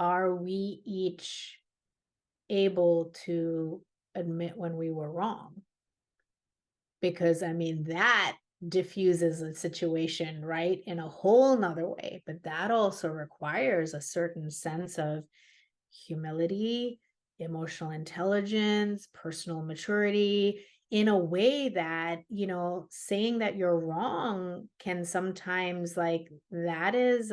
are we each able to admit when we were wrong? Because I mean, that diffuses a situation, right, in a whole nother way. But that also requires a certain sense of humility, emotional intelligence, personal maturity, in a way that, saying that you're wrong can sometimes, like, that is,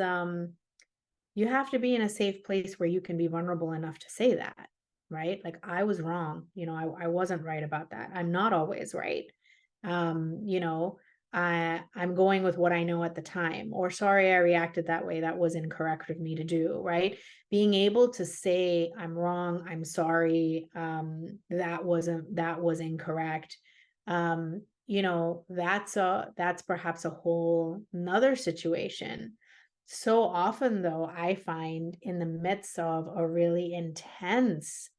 you have to be in a safe place where you can be vulnerable enough to say that, right? Like, I was wrong. I wasn't right about that. I'm not always right. Um, you know, I'm going with what I know at the time, or sorry, I reacted that way. That was incorrect of me to do, right? Being able to say, I'm wrong, I'm sorry, that was incorrect. That's perhaps a whole another situation. So often, though, I find in the midst of a really intense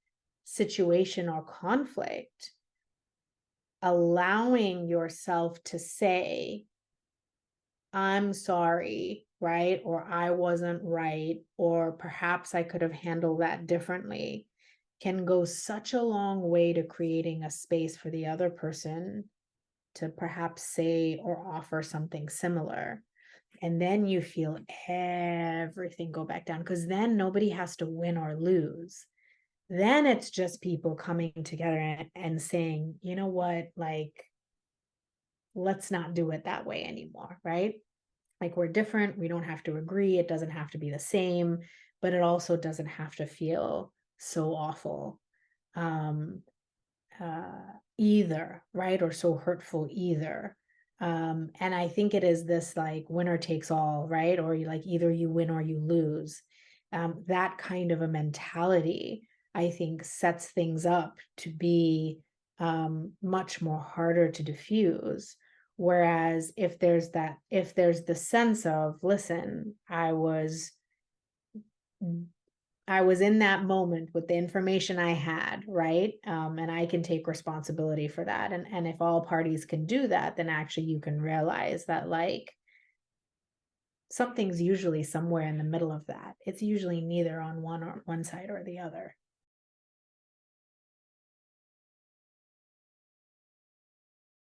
situation or conflict, allowing yourself to say, I'm sorry, right? Or I wasn't right, or perhaps I could have handled that differently, can go such a long way to creating a space for the other person to perhaps say or offer something similar. And then you feel everything go back down, because then nobody has to win or lose. Then it's just people coming together and saying, you know what, like, let's not do it that way anymore, right? Like, we're different. We don't have to agree. It doesn't have to be the same, but it also doesn't have to feel so awful. Um, Either, right? Or so hurtful either. And I think it is this, like, winner takes all, right? Or you, like, either you win or you lose. That kind of a mentality, I think, sets things up to be much more harder to diffuse. Whereas if there's the sense of, listen, I was in that moment with the information I had, right? And I can take responsibility for that. And if all parties can do that, then actually you can realize that, like, something's usually somewhere in the middle of that. It's usually neither on one side or the other.